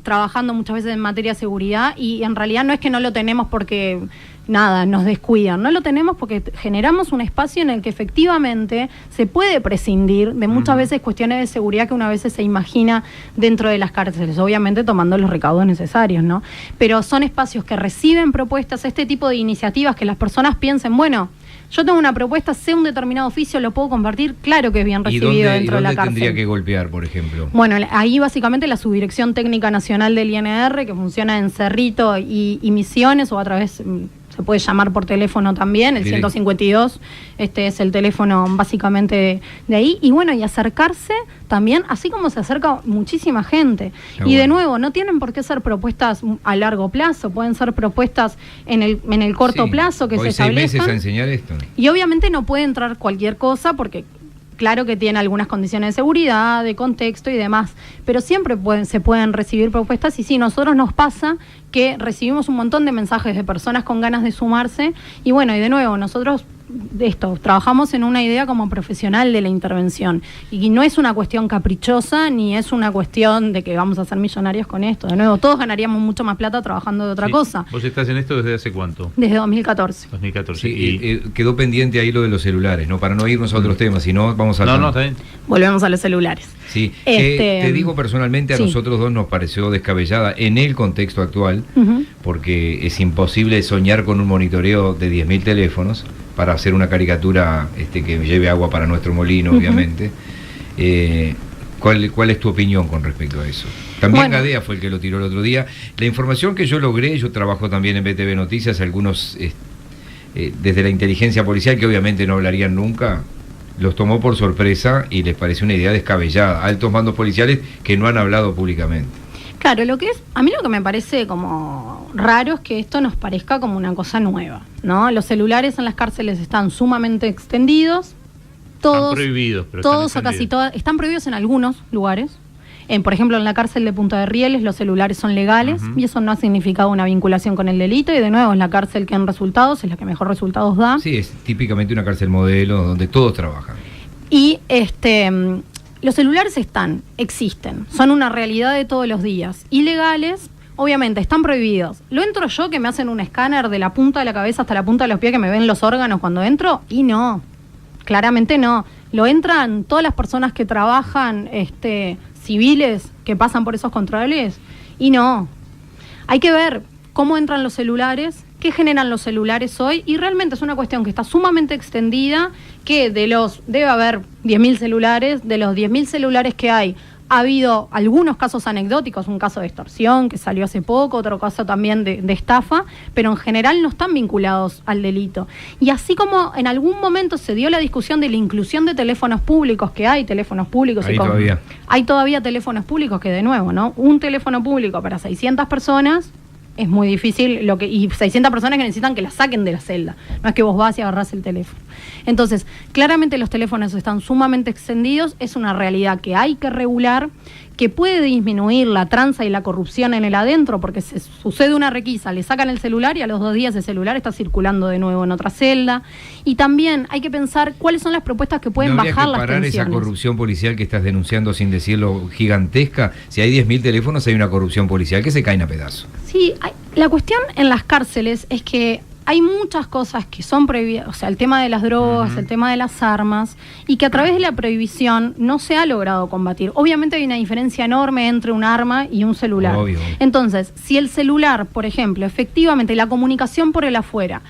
trabajando muchas veces en materia de seguridad, y en realidad no es que no lo tenemos porque nada, nos descuidan, no lo tenemos porque generamos un espacio en el que efectivamente se puede prescindir de muchas veces cuestiones de seguridad que una vez se imagina dentro de las cárceles, obviamente tomando los recaudos necesarios, ¿no? Pero son espacios que reciben propuestas, este tipo de iniciativas que las personas piensen, bueno, yo tengo una propuesta, sé un determinado oficio, lo puedo compartir, claro que es bien recibido dentro de la cárcel. ¿Y dónde tendría que golpear, por ejemplo? Bueno, ahí básicamente la Subdirección Técnica Nacional del INR, que funciona en Cerrito y Misiones, o a través, se puede llamar por teléfono también, el 152, este es el teléfono básicamente de ahí, y bueno, y acercarse también, así como se acerca muchísima gente. Y de nuevo, no tienen por qué ser propuestas a largo plazo, pueden ser propuestas en el corto plazo que se establezcan. 6 meses a enseñar esto. Y obviamente no puede entrar cualquier cosa porque claro que tiene algunas condiciones de seguridad, de contexto y demás, pero siempre se pueden recibir propuestas, y sí, nosotros nos pasa que recibimos un montón de mensajes de personas con ganas de sumarse, y bueno, y de nuevo, nosotros trabajamos en una idea como profesional de la intervención, y no es una cuestión caprichosa, ni es una cuestión de que vamos a ser millonarios con esto. De nuevo, todos ganaríamos mucho más plata trabajando de otra cosa. ¿Vos estás en esto desde hace cuánto? Desde 2014. 2014. Sí, quedó pendiente ahí lo de los celulares, ¿no? Para no irnos a otros temas, si no, vamos a... No, está bien. Volvemos a los celulares. Sí, te digo personalmente, a nosotros dos nos pareció descabellada en el contexto actual, porque es imposible soñar con un monitoreo de 10.000 teléfonos para hacer una caricatura que lleve agua para nuestro molino, obviamente. ¿Cuál es tu opinión con respecto a eso? También Gadea fue el que lo tiró el otro día. La información que yo logré, yo trabajo también en BTV Noticias, algunos desde la inteligencia policial, que obviamente no hablarían nunca, los tomó por sorpresa y les pareció una idea descabellada. Altos mandos policiales que no han hablado públicamente. Claro, a mí lo que me parece como raro es que esto nos parezca como una cosa nueva, ¿no? Los celulares en las cárceles están sumamente extendidos, todos, están prohibidos, pero todos o casi todas, están prohibidos en algunos lugares. Por ejemplo, en la cárcel de Punta de Rieles los celulares son legales, y eso no ha significado una vinculación con el delito, y de nuevo es la cárcel que en resultados es la que mejor resultados da. Sí, es típicamente una cárcel modelo donde todos trabajan. Y los celulares existen, son una realidad de todos los días. Ilegales, obviamente, están prohibidos. ¿Lo entro yo que me hacen un escáner de la punta de la cabeza hasta la punta de los pies, que me ven los órganos cuando entro? Y no, claramente no. Lo entran todas las personas que trabajan, civiles, que pasan por esos controles, y no. Hay que ver cómo entran los celulares, qué generan los celulares hoy, y realmente es una cuestión que está sumamente extendida, que debe haber 10.000 celulares, de los 10.000 celulares que hay, ha habido algunos casos anecdóticos, un caso de extorsión que salió hace poco, otro caso también de estafa, pero en general no están vinculados al delito. Y así como en algún momento se dio la discusión de la inclusión de teléfonos públicos, que hay teléfonos públicos, hay todavía teléfonos públicos que, de nuevo, ¿no? Un teléfono público para 600 personas es muy difícil, y 600 personas que necesitan que la saquen de la celda. No es que vos vas y agarrás el teléfono. Entonces, claramente los teléfonos están sumamente extendidos, es una realidad que hay que regular, que puede disminuir la tranza y la corrupción en el adentro, porque se sucede una requisa, le sacan el celular y a los 2 días el celular está circulando de nuevo en otra celda. Y también hay que pensar cuáles son las propuestas que pueden bajar las tensiones. Parar esa corrupción policial que estás denunciando, sin decirlo, gigantesca. Si hay 10.000 teléfonos, hay una corrupción policial que se caen a pedazos. Sí, la cuestión en las cárceles es que hay muchas cosas que son prohibidas, o sea, el tema de las drogas, el tema de las armas, y que a través de la prohibición no se ha logrado combatir. Obviamente hay una diferencia enorme entre un arma y un celular. Obvio. Entonces, si el celular, por ejemplo, efectivamente, la comunicación con el afuera,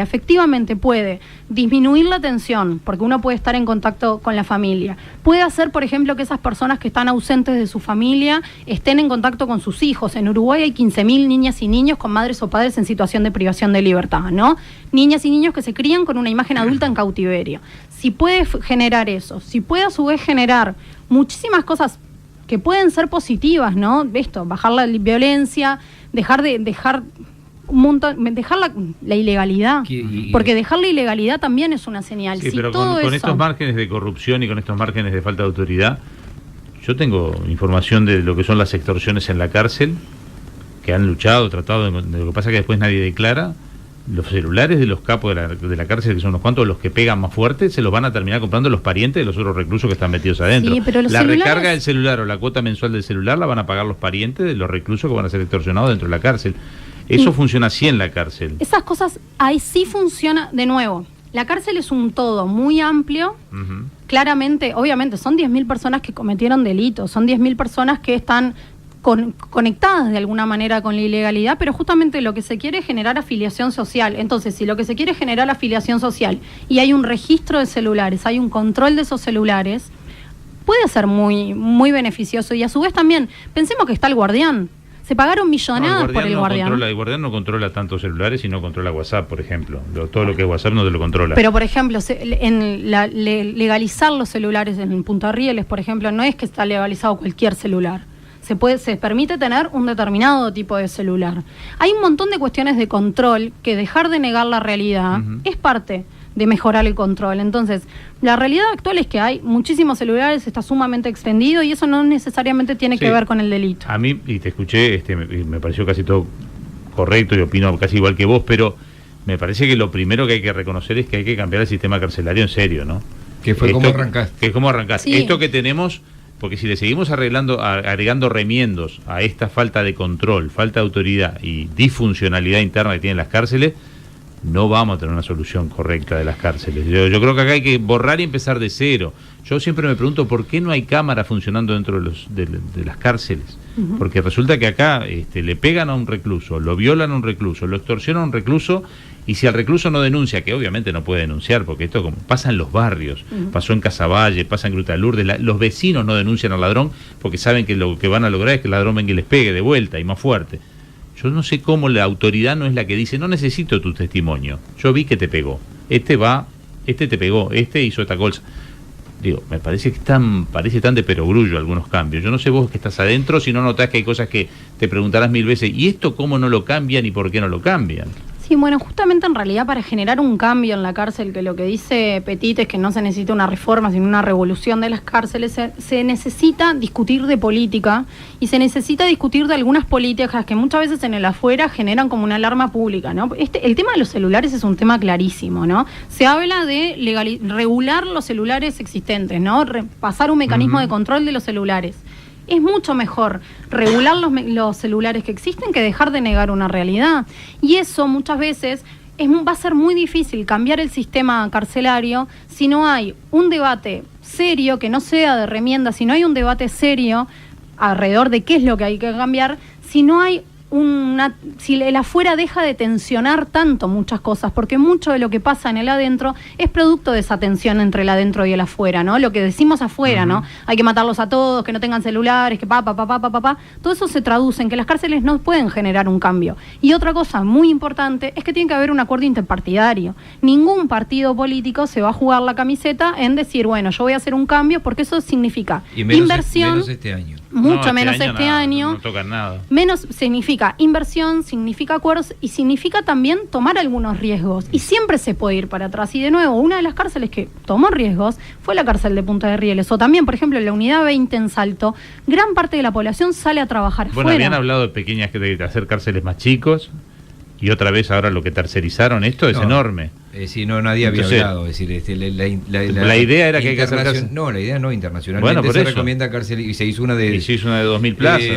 efectivamente puede disminuir la tensión, porque uno puede estar en contacto con la familia, puede hacer, por ejemplo, que esas personas que están ausentes de su familia estén en contacto con sus hijos. En Uruguay hay 15.000 niñas y niños con madres o padres en situación de privación de libertad, ¿no? Niñas y niños que se crían con una imagen adulta en cautiverio. Si puede generar eso, si puede a su vez generar muchísimas cosas que pueden ser positivas, ¿no? Esto, bajar la violencia, dejar un montón, dejar la ilegalidad, porque dejar la ilegalidad también es una señal. Sí, si pero todo con eso, estos márgenes de corrupción y con estos márgenes de falta de autoridad, yo tengo información de lo que son las extorsiones en la cárcel, que han luchado, tratado, de lo que pasa que después nadie declara. Los celulares de los capos de la cárcel, que son unos cuantos, los que pegan más fuerte, se los van a terminar comprando los parientes de los otros reclusos que están metidos adentro. Sí, pero la recarga del celular o la cuota mensual del celular la van a pagar los parientes de los reclusos que van a ser extorsionados dentro de la cárcel. Eso funciona así en la cárcel. Esas cosas, ahí sí funciona. De nuevo, la cárcel es un todo muy amplio. Claramente, obviamente, son 10.000 personas que cometieron delitos, son 10.000 personas que están conectadas de alguna manera con la ilegalidad, pero justamente lo que se quiere es generar afiliación social. Entonces, si lo que se quiere es generar afiliación social y hay un registro de celulares, hay un control de esos celulares, puede ser muy, muy beneficioso. Y a su vez también, pensemos que está el guardián. Se pagaron millonadas por el guardián. El guardián no controla tantos celulares y no controla WhatsApp, por ejemplo. Todo lo que es WhatsApp no te lo controla. Pero, por ejemplo, legalizar los celulares en Punta Rieles, por ejemplo, no es que está legalizado cualquier celular. Se permite tener un determinado tipo de celular. Hay un montón de cuestiones de control que dejar de negar la realidad es parte de mejorar el control. Entonces, la realidad actual es que hay muchísimos celulares, está sumamente extendido y eso no necesariamente tiene que ver con el delito. A mí, y te escuché, me pareció casi todo correcto y opino casi igual que vos, pero me parece que lo primero que hay que reconocer es que hay que cambiar el sistema carcelario en serio, ¿no? Que fue como arrancaste. Que es como arrancaste. Sí. Esto que tenemos, porque si le seguimos agregando remiendos a esta falta de control, falta de autoridad y disfuncionalidad interna que tienen las cárceles, no vamos a tener una solución correcta de las cárceles. Yo creo que acá hay que borrar y empezar de cero. Yo siempre me pregunto por qué no hay cámara funcionando dentro de las cárceles. Porque resulta que acá le pegan a un recluso, lo violan a un recluso, lo extorsionan a un recluso, y si al recluso no denuncia, que obviamente no puede denunciar, porque esto como pasa en los barrios, pasó en Casaballe, pasa en Gruta de Lourdes, los vecinos no denuncian al ladrón porque saben que lo que van a lograr es que el ladrón venga y les pegue de vuelta y más fuerte. Yo no sé cómo la autoridad no es la que dice, no necesito tu testimonio, yo vi que te pegó, este te pegó, hizo esta cosa. Digo, me parece que parece tan de perogrullo algunos cambios. Yo no sé vos que estás adentro, si no notás que hay cosas que te preguntarás 1000 veces, ¿y esto cómo no lo cambian y por qué no lo cambian? Sí, bueno, justamente en realidad para generar un cambio en la cárcel, que lo que dice Petit es que no se necesita una reforma, sino una revolución de las cárceles, se necesita discutir de política y se necesita discutir de algunas políticas que muchas veces en el afuera generan como una alarma pública, ¿no? El tema de los celulares es un tema clarísimo, ¿no? Se habla de regular los celulares existentes, ¿no? Pasar un mecanismo de control de los celulares. Es mucho mejor regular los celulares que existen que dejar de negar una realidad. Y eso muchas veces va a ser muy difícil cambiar el sistema carcelario si no hay un debate serio, que no sea de remienda, si no hay un debate serio alrededor de qué es lo que hay que cambiar, si no hay si el afuera deja de tensionar tanto muchas cosas, porque mucho de lo que pasa en el adentro es producto de esa tensión entre el adentro y el afuera, ¿no? Lo que decimos afuera, ¿no? Hay que matarlos a todos, que no tengan celulares, que todo eso se traduce en que las cárceles no pueden generar un cambio. Y otra cosa muy importante es que tiene que haber un acuerdo interpartidario. Ningún partido político se va a jugar la camiseta en decir, bueno, yo voy a hacer un cambio, porque eso significa inversión. Menos este año. Mucho menos este año. No tocan nada. Menos significa inversión, significa acuerdos y significa también tomar algunos riesgos. Y siempre se puede ir para atrás. Y de nuevo, una de las cárceles que tomó riesgos fue la cárcel de Punta de Rieles. O también, por ejemplo, en la unidad 20 en Salto, gran parte de la población sale a trabajar afuera. Bueno, habían hablado de hacer cárceles más chicos y otra vez ahora lo que tercerizaron esto es enorme. Sí, no, nadie había Entonces, hablado. Es decir, la idea era que hay que hacer cárcel. No, la idea no, internacionalmente Bueno, por se eso recomienda cárcel y se hizo una de... Y se hizo una de 2000 plazas.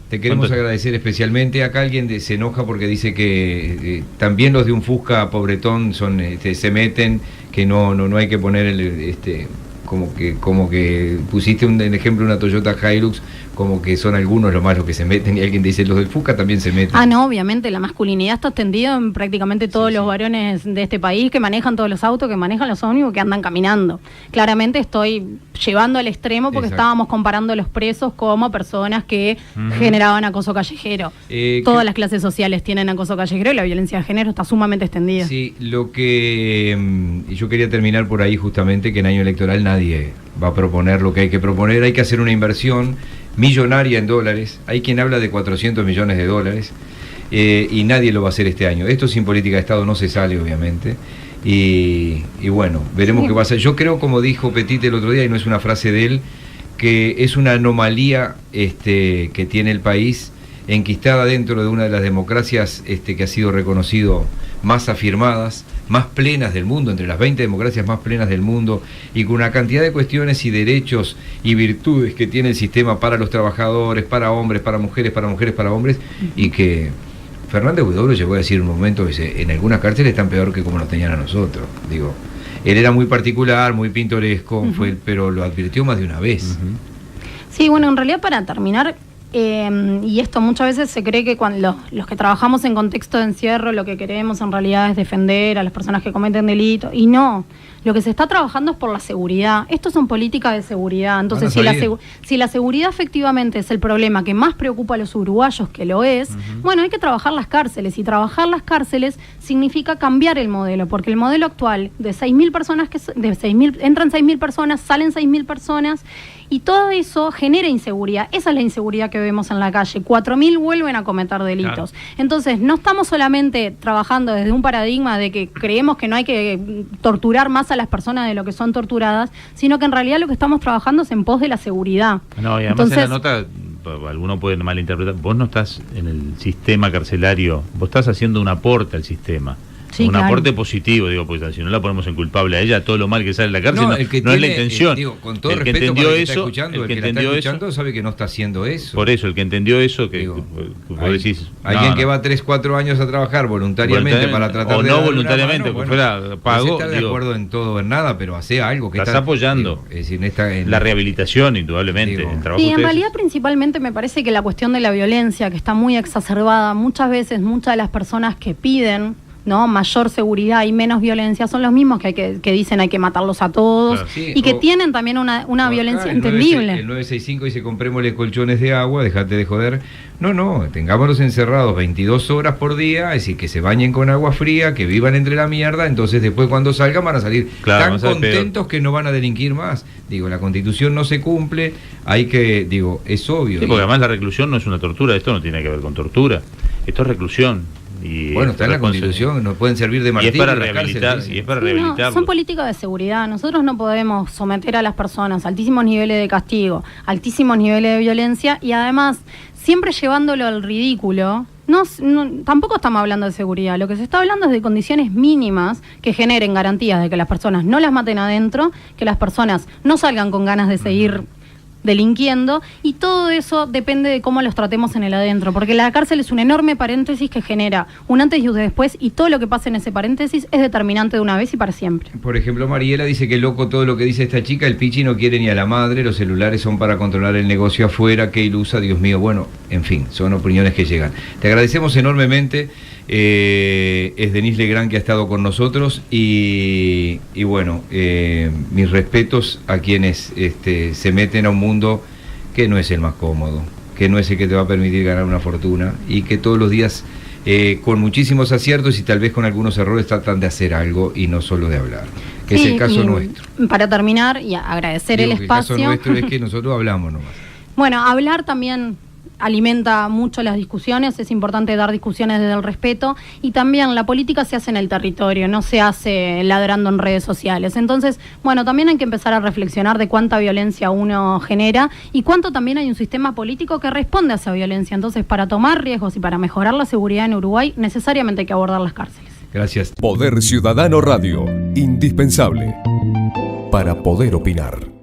Te queremos agradecer especialmente. Acá alguien se enoja porque dice que también los de un Fusca pobretón son se meten, que no hay que poner como que pusiste un ejemplo una Toyota Hilux, como que son algunos los malos que se meten, y alguien dice los del Fusca también se meten. No, obviamente la masculinidad está extendida en prácticamente todos los varones de este país, que manejan todos los autos, que manejan los ómnibus, que andan caminando. Claramente estoy llevando al extremo porque estábamos comparando a los presos como personas que generaban acoso callejero. Todas las clases sociales tienen acoso callejero y la violencia de género está sumamente extendida. Sí, lo que yo quería terminar por ahí justamente, que en año electoral nadie va a proponer lo que hay que proponer. Hay que hacer una inversión millonaria en dólares. Hay quien habla de 400 millones de dólares y nadie lo va a hacer este año. Esto sin política de Estado no se sale, obviamente. Y bueno, veremos qué va a ser. Yo creo, como dijo Petit el otro día, y no es una frase de él, que es una anomalía que tiene el país, enquistada dentro de una de las democracias que ha sido reconocido más afirmadas, más plenas del mundo, entre las 20 democracias más plenas del mundo, y con una cantidad de cuestiones y derechos y virtudes que tiene el sistema para los trabajadores, para hombres, para mujeres, para hombres, y que Fernández Huidobro llegó a decir en un momento que en algunas cárceles están peor que como nos tenían a nosotros. Digo, él era muy particular, muy pintoresco, pero lo advirtió más de una vez. Sí, bueno, en realidad, para terminar, y esto muchas veces se cree que cuando los que trabajamos en contexto de encierro lo que queremos en realidad es defender a las personas que cometen delitos, y no, lo que se está trabajando es por la seguridad. Esto son políticas de seguridad. Entonces, si la seguridad efectivamente es el problema que más preocupa a los uruguayos, que lo es, bueno, hay que trabajar las cárceles, y trabajar las cárceles significa cambiar el modelo, porque el modelo actual de 6.000 personas, entran 6.000 personas, salen 6.000 personas, y todo eso genera inseguridad. Esa es la inseguridad que vemos en la calle. 4.000 vuelven a cometer delitos. Claro. Entonces, no estamos solamente trabajando desde un paradigma de que creemos que no hay que torturar más a las personas de lo que son torturadas, sino que en realidad lo que estamos trabajando es en pos de la seguridad. No, y además en la nota, alguno puede malinterpretar, vos no estás en el sistema carcelario, vos estás haciendo un aporte al sistema. Sí, un aporte positivo, digo, pues si no la ponemos en culpable a ella, todo lo mal que sale de la cárcel no es la intención. Con todo el respeto, que entendió eso, el que entendió eso sabe que no está haciendo eso. Por eso, el que entendió eso, que vos decís... Alguien que va 3-4 años a trabajar voluntariamente para tratar de... O no voluntariamente, que fuera pago... No está de acuerdo en todo o en nada, pero hace algo que estás apoyando. Es decir, la rehabilitación, indudablemente. Sí, en realidad principalmente me parece que la cuestión de la violencia, que está muy exacerbada, muchas veces, muchas de las personas que piden mayor seguridad y menos violencia son los mismos que dicen hay que matarlos a todos, claro, y que tienen también una violencia entendible. El 965 dice comprémosle colchones de agua, dejate de joder. No, tengámoslos encerrados 22 horas por día, es decir, que se bañen con agua fría, que vivan entre la mierda, entonces después cuando salgan van a salir tan contentos que no van a delinquir más. Digo, la Constitución no se cumple, es obvio. Sí, porque además la reclusión no es una tortura, esto no tiene que ver con tortura, esto es reclusión. Y bueno, está en la Constitución, nos pueden servir de martillo. Y es para rehabilitar. Son políticas de seguridad. Nosotros no podemos someter a las personas a altísimos niveles de castigo, altísimos niveles de violencia, y además siempre llevándolo al ridículo. Tampoco estamos hablando de seguridad. Lo que se está hablando es de condiciones mínimas que generen garantías de que las personas no las maten adentro, que las personas no salgan con ganas de seguir delinquiendo, y todo eso depende de cómo los tratemos en el adentro, porque la cárcel es un enorme paréntesis que genera un antes y un después, y todo lo que pasa en ese paréntesis es determinante de una vez y para siempre. Por ejemplo, Mariela dice que loco todo lo que dice esta chica, el pichi no quiere ni a la madre, los celulares son para controlar el negocio afuera, qué ilusa, Dios mío. Bueno, en fin, son opiniones que llegan. Te agradecemos enormemente. Es Denise Legrand que ha estado con nosotros, y bueno, mis respetos a quienes se meten a un mundo que no es el más cómodo, que no es el que te va a permitir ganar una fortuna, y que todos los días con muchísimos aciertos y tal vez con algunos errores tratan de hacer algo y no solo de hablar, que es el caso nuestro. Para terminar y agradecer el espacio. El caso nuestro es que nosotros hablamos nomás. Bueno, hablar también alimenta mucho las discusiones, es importante dar discusiones desde el respeto, y también la política se hace en el territorio, no se hace ladrando en redes sociales. Entonces, bueno, también hay que empezar a reflexionar de cuánta violencia uno genera y cuánto también hay un sistema político que responde a esa violencia. Entonces, para tomar riesgos y para mejorar la seguridad en Uruguay, necesariamente hay que abordar las cárceles. Gracias. Poder Ciudadano Radio, indispensable para poder opinar.